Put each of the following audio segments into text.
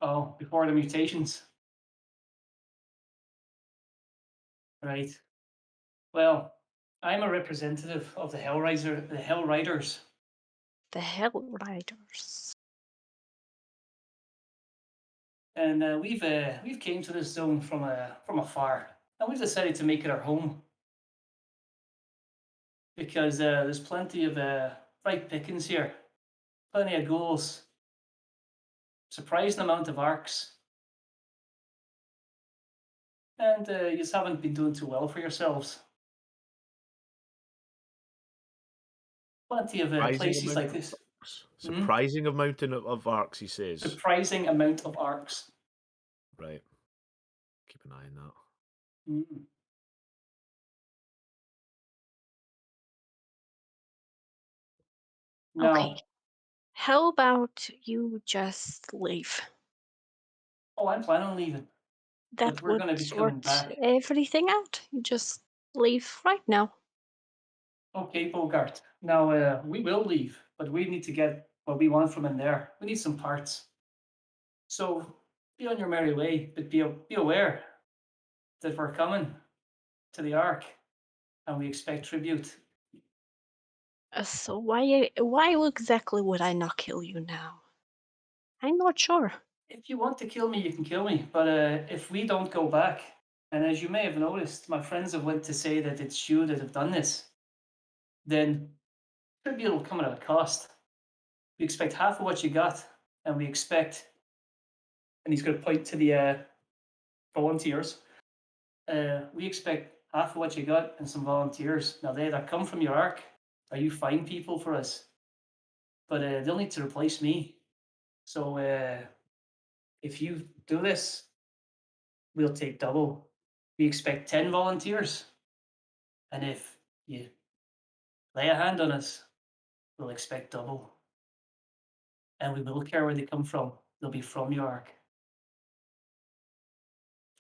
Oh, before the mutations. Right. Well, I'm a representative of the Hell Riders, The Hell Riders. and we've came to this zone from afar, and we've decided to make it our home because there's plenty of fried pickings here, plenty of ghouls, surprising amount of arcs, and you just haven't been doing too well for yourselves. Plenty of Surprising places amount like of this. arcs. Hmm? Surprising amount of arcs, he says. Surprising amount of arcs. Right. Keep an eye on that. Mm. Okay. No. How about you just leave? Oh, I'm planning on leaving, but That we're would going to be coming sort back. everything out. You just leave right now. Okay, Bogart. Now we will leave, but we need to get what we want from in there. We need some parts. So be on your merry way, but be aware that we're coming to the Ark and we expect tribute. So why exactly would I not kill you now? I'm not sure. If you want to kill me, you can kill me. But if we don't go back, and as you may have noticed, my friends have went to say that it's you that have done this, then tribute will come at a cost. We expect half of what you got, and we expect, and he's going to point to the volunteers. We expect half of what you got and some volunteers. Now they that come from your arc, are you fine people for us? But they'll need to replace me. So if you do this, we'll take double. We expect 10 volunteers. And if you lay a hand on us, we'll expect double. And we will care where they come from. They'll be from your arc.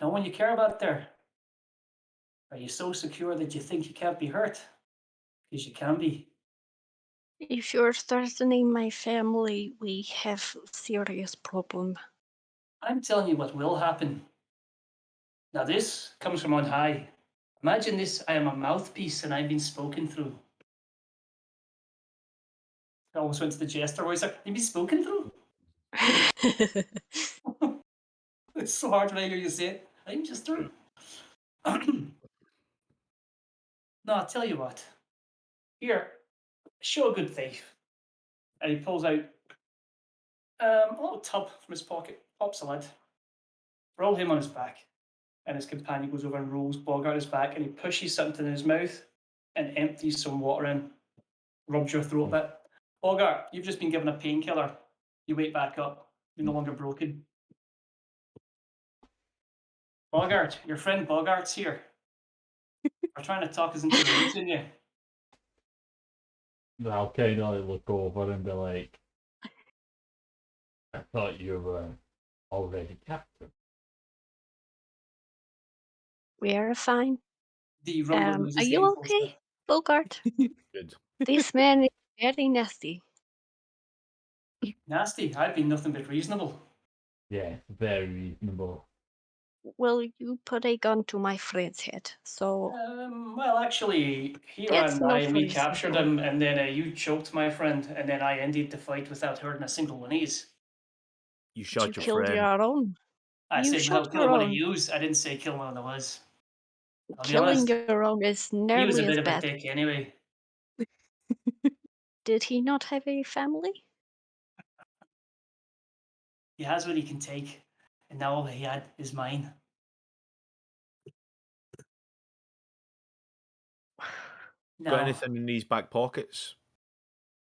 No one you care about there. Are you so secure that you think you can't be hurt? Because you can be. If you're threatening my family, we have serious problem. I'm telling you what will happen. Now, this comes from on high. Imagine this, I am a mouthpiece and I've been spoken through. I almost went to the jester voice there. You've been spoken through? It's so hard when I hear you say it. I'm jester. No, I'll tell you what. Here, show a good faith. And he pulls out a little tub from his pocket, pops a lid, roll him on his back. And his companion goes over and rolls Bogart's back and he pushes something in his mouth and empties some water in, rubs your throat a bit. Bogart, you've just been given a painkiller. You wake back up. You're no longer broken. Bogart, your friend Bogart's here. We're trying to talk us into releasing you. I'll kind of look over and be like, I thought you were already captain. We are fine. The rumbler moves Are his you head closer. okay, Bogart? Good. This man is very nasty. Nasty. I've been nothing but reasonable. Yeah, very reasonable. Will you put a gun to my friend's head? So Well, actually, he that's ran by not and we captured reasonable. him, and then you choked my friend, and then I ended the fight without hurting a single one of his. You But you shot your killed friend. your own. I You said shot without killing your one of own. yous. I didn't say kill one of the was. I'll be Killing honest. your own is He was a nearly bit as of a bad. dick anyway. Did he not have a family? He has what he can take, and now all that he had is mine. Got No. anything in these back pockets?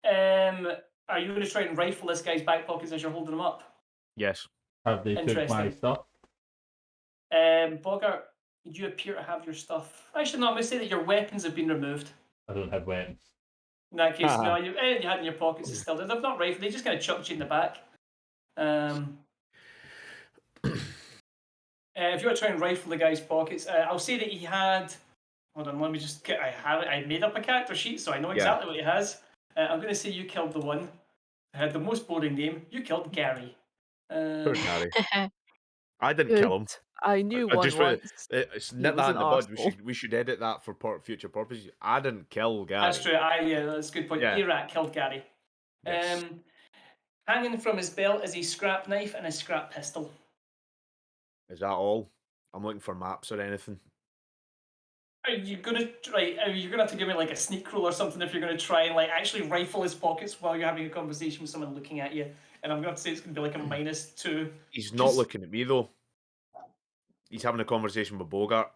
Are you going to try and rifle this guy's back pockets as you're holding him up? Yes. Have they took my Interesting. stuff? Bogart, you appear to have your stuff. Actually, no, I'm going to say that your weapons have been removed. I don't have weapons. In that case, no, Haha. anything you had in your pockets is still there. They're not rifled, they just kind of chucked you in the back. If you were trying to rifle the guy's pockets, I'll say that he had. Hold on, let me just get. I have it. I made up a character sheet, so I know exactly what he has. I'm going to say you killed the one. I had the most boring name. You killed Gary. Poor Um, Gary. I didn't Good. kill him. I knew I one just re- once. it's He nip was that an in the bud. arsehole. We should edit that for future purposes. I didn't kill that's Gary. true. Yeah, that's a good point. Yeah. Arat killed Gary. Yes. Hanging from his belt is a scrap knife and a scrap pistol. Is that all? I'm looking for maps or anything. Are you gonna try? You're gonna have to give me like a sneak roll or something if you're gonna try and like actually rifle his pockets while you're having a conversation with someone looking at you. And I'm gonna have to say it's gonna be like a -2. He's not looking at me though. He's having a conversation with Bogart.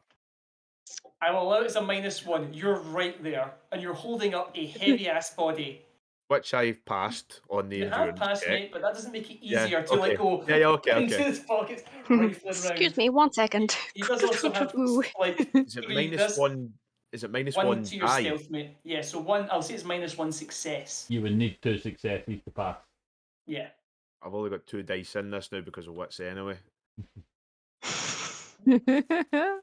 I will allow it as a -1. You're right there, and you're holding up a heavy ass body. Which I've passed on the You have endurance passed, check. mate, but that doesn't make it Yeah, easier to like okay. go Yeah, okay. into his pockets, rifling Excuse around. me, 1 second. He does also have like Is it 3. minus one? Is it minus One one to your die? stealth, mate. Yeah, so one. I'll say it's -1 success. You would need 2 successes to pass. Yeah. I've only got 2 dice in this now because of wits anyway.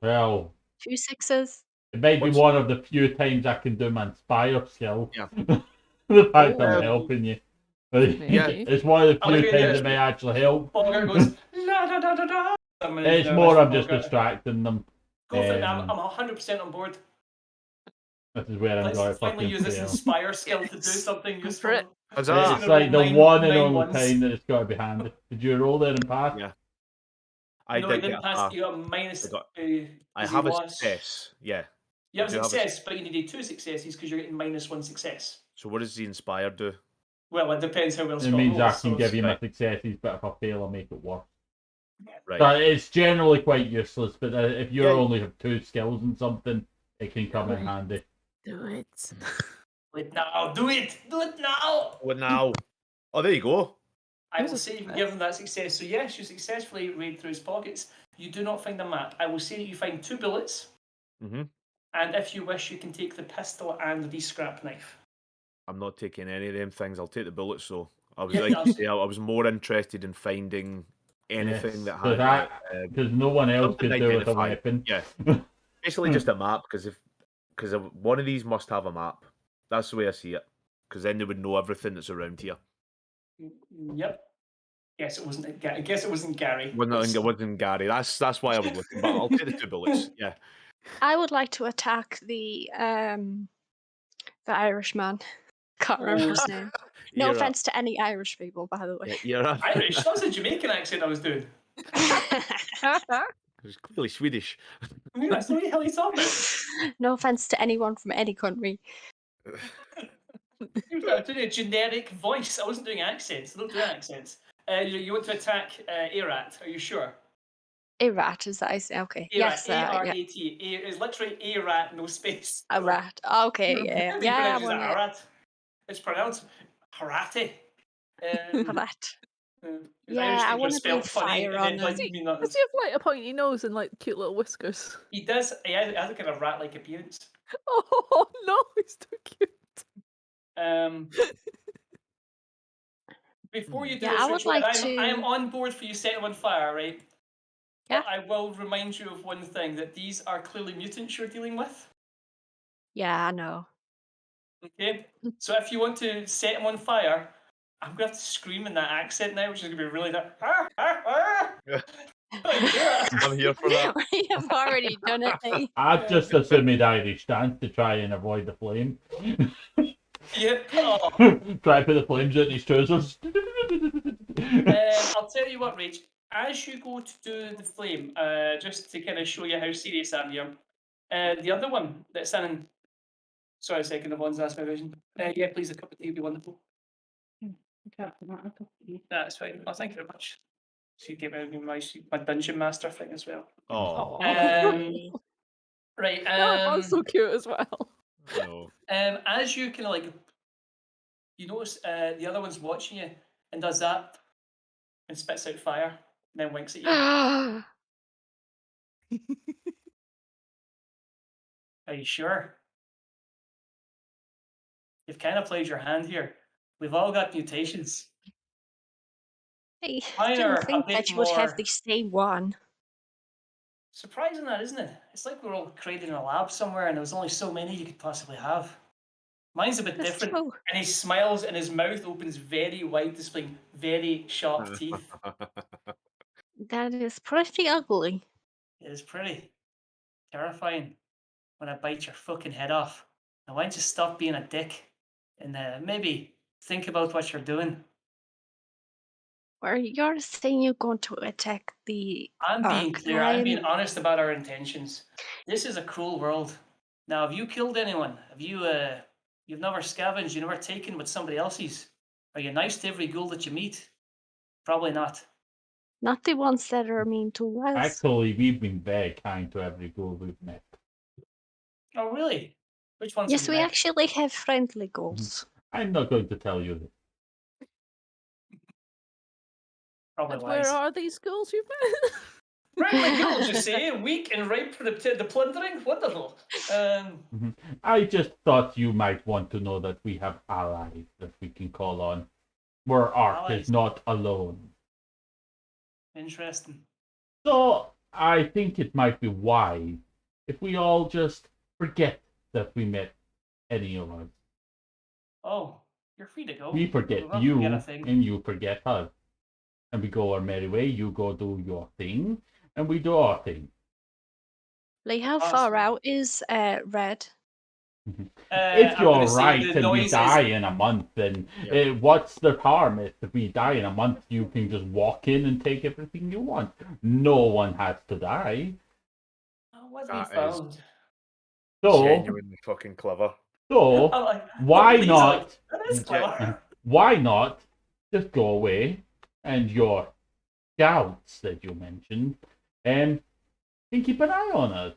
Well, 2 6s. it might be What's- one of the few times I can do my inspire skill. Yeah. The fact I'm Oh. helping you. Yeah. It's one of the I'll few give you times this. it may actually help. Bogart goes la da da da da. It's more I'm just distracting them. Go for it. I'm 100% on board. This is where I'm going Let's to finally fucking use this fail. inspire skill to do something Go useful. for it. Is It's that? It's gonna like roll the nine- one and nine only ones. time that it's got to be handy. Did you roll there and pass? Yeah. I No, did he didn't get pass. a. You got a minus. I got- I 'cause have he a was- success. Yeah. You have I a do have a success, but you needed 2 successes because you're getting -1 success. So what does the inspire do? Well, it depends how well It Scott means I rolls. can So give you my right. successes, but if I fail, I'll make it worse. Right. So it's generally quite useless, but if you Yeah. only have 2 skills in something, it can come in handy. Do it. do it now. Do it. Do it now. Well, now. Oh, there you go. I will There's a say you can success. give him that success. So yes, you successfully raid through his pockets. You do not find a map. I will say that you find 2 bullets, Mm-hmm. and if you wish, you can take the pistol and the scrap knife. I'm not taking any of them things. I'll take the bullets though. I was Yeah, like, that's- I was more interested in finding anything that had Because no one else something could to do with a identify. weapon. Yeah. Basically just a map because one of these must have a map. That's the way I see it. Because then they would know everything that's around here. Yep. Guess it wasn't. I guess it wasn't Gary. It wasn't Gary. That's why I was looking. But I'll take the 2 bullets. Yeah. I would like to attack the Irishman. Can't remember his name. No You're a- offense to any Irish people, by the way. yeah, you're a- Irish. That was a Jamaican accent I was doing. It was clearly Swedish. I mean, that's the way the hell he's talking. No offense to anyone from any country. I was doing a generic voice. I wasn't doing accents. I don't do accents. You want to attack Arat? Are you sure? Arat, is that I say? Okay. Arat. Yes. A-R-A-T. It's literally Arat, no space. Arat. Okay. Yeah. Everybody Yeah. pronounces it Arat. It's pronounced Harate. Arat. Irish Yeah, I people want to spell breathe funny, fire and then, on like, him. mean that Does he have like a pointy nose and like cute little whiskers? he does. He has a kind of rat-like appearance. Oh no, he's too cute. Before you do Yeah, this, I would Rachel, and like I am to- on board for you setting on fire, right? Yeah. But I will remind you of one thing, that these are clearly mutants you're dealing with. Yeah, I know. Okay? So if you want to set them on fire, I'm going to have to scream in that accent now, which is going to be really that. I'm here for that. You've already done it. Eh? I've just assumed he'd Irish stance to try and avoid the flame. Yeah. Oh. Try to put the flames out in his trousers. I'll tell you what, Rach. As you go to do the flame, just to kind of show you how serious I am here, the other one that's in. Sorry a second, I've asked my vision. Yeah, please, a cup of tea would be wonderful. That's fine. Oh, thank you very much. She gave me my dungeon master thing as well. Oh, Right. That's so cute as well. no. As you kind of like, you notice the other one's watching you and does that and spits out fire and then winks at you. Are you sure? You've kind of played your hand here. We've all got mutations. I Mine are didn't a think bit that you would have more- the same one. Surprising that, isn't it? It's like we're all created in a lab somewhere and there was only so many you could possibly have. Mine's a bit That's different. true. And he smiles and his mouth opens very wide, displaying very sharp teeth. That is pretty ugly. It is pretty terrifying when I bite your fucking head off. Now, why don't you stop being a dick and maybe think about what you're doing? Where you're saying you're going to attack the I'm being clear. I'm being client. honest about our intentions. This is a cruel world. Now, have you killed anyone? Have you, you've never scavenged, you never taken with somebody else's? Are you nice to every ghoul that you meet? Probably not. Not the ones that are mean to us. Actually, we've been very kind to every ghoul we've met. Oh, really? Which ones Yes, have you we met? actually have friendly goals. I'm not going to tell you this. Probably And where lies. are these schools you've met? Friendly ghouls, you say? Weak and ripe for the plundering? Wonderful. I just thought you might want to know that we have allies that we can call on. Where Ark Allies. is not alone. Interesting. So I think it might be wise if we all just forget that we met any of us. Oh, you're free to go. We forget We'll not you, forget a thing. and you forget us. And we go our merry way. You go do your thing, and we do our thing. Like, how Awesome. far out is Red? If I'm you're gonna say right the and we noise die is- in a month, then Yeah. what's the harm? If we die in a month, you can just walk in and take everything you want. No one has to die. Oh, what have we That is- found? So, Genuinely fucking clever. so I'm like, why please, not? Alex, that is clever. Why not just go away and your scouts that you mentioned can keep an eye on us?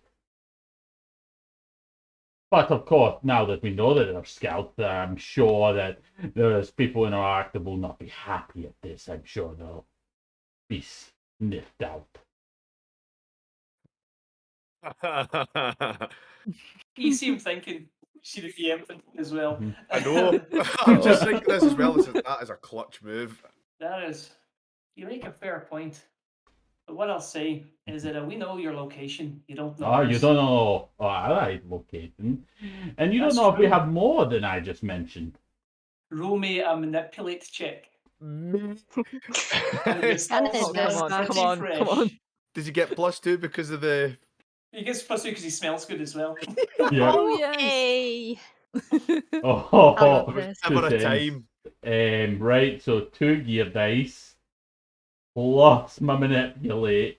But of course, now that we know that they're scouts, I'm sure that there's people in our arc that will not be happy at this. I'm sure they'll be sniffed out. You see him thinking, see the DM as well. Mhm. I know. I'm just thinking this as well. That is a clutch move. That is, you make a fair point. But what I'll say is that we know your location. You don't know. Oh, you ours. don't know our allied location. And you That's don't know if we true. have more than I just mentioned. Roll me a manipulate check. Kind of Oh, messed come on, up. come on, come on. Did you get +2 because of the? He gets plus 2 because he smells good as well. Yeah. Oh, yes. Hey! Oh, I love There was this. never a Good time. Right, so 2 gear dice plus my manipulate.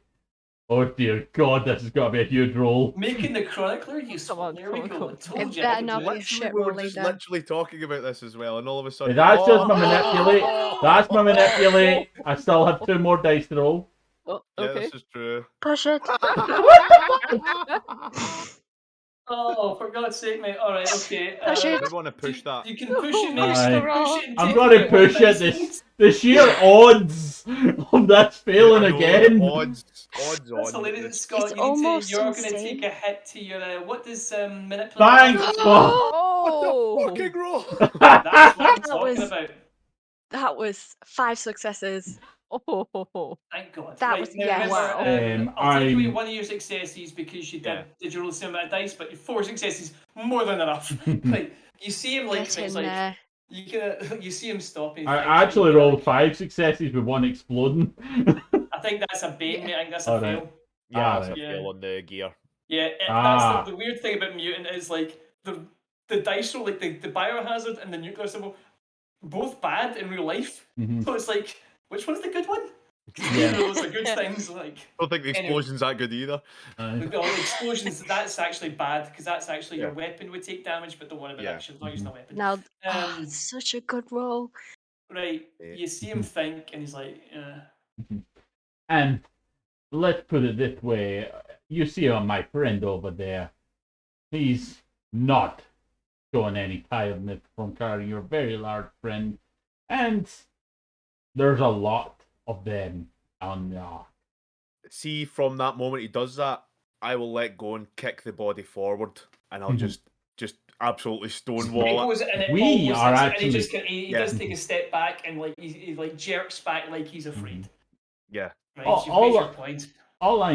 Oh dear God, this has got to be a huge roll. Making the chronicler useful. on, There come we on, go. come I on. told It you. I better could not do be a it. Literally, shit we were roll just either. literally talking about this as well, and all of a sudden. That's just my Oh! manipulate. That's my manipulate. I still have 2 more dice to roll. Oh, Yeah, okay. this is true. Push it. Oh, for God's sake, mate. All right, okay. Push it. We want to push that. You can push it, No. mate. Aye. You can push it and I'm take gonna away one push it. dice. The sheer odds of that's failing I know, again. Odds That's on. hilarious, Scott. It's You need to. almost You're going to insane. take a hit to your. What does manipulate? Thanks, Scott. Oh! Fucking roll. That's what I'm That talking was- about. That was 5 successes. Oh! Thank God. That right, was- now yeah, remember, wow. I'll take away I'm- one of your successes because you Yeah. did you roll the same amount of dice, but your 4 successes more than enough. Like you see him like Get it's in like there. you see him stopping. I actually rolled 5 successes with 1 exploding. I think that's a bait, Yeah. mate. I think that's a Alright. fail. Yeah, that's right. a fail on the gear. Yeah, Ah. that's the weird thing about mutant is like the dice roll, like the biohazard and the nuclear symbol, both bad in real life. Mhm. So it's like, which one's the good one? Yeah. Those are good things. Like I don't think the Anyway. explosion's that good either. the explosions, that's actually bad because that's actually your Yeah. weapon would take damage, but don't worry about Yeah. that. She's not using a weapon. Now, Um, such a good roll. Right, you see him think, and he's like, And let's put it this way. You see my friend over there. He's not showing any tiredness from carrying your very large friend. And there's a lot of them on the ark. See, from that moment he does that, I will let go and kick the body forward, and I'll Mhm. just absolutely it stonewall it. goes and it We almost are hits it, actually- and he just he Yeah. does take a step back and like he like jerks back like he's afraid. Yeah. Right, All- you've all made I- your point. All I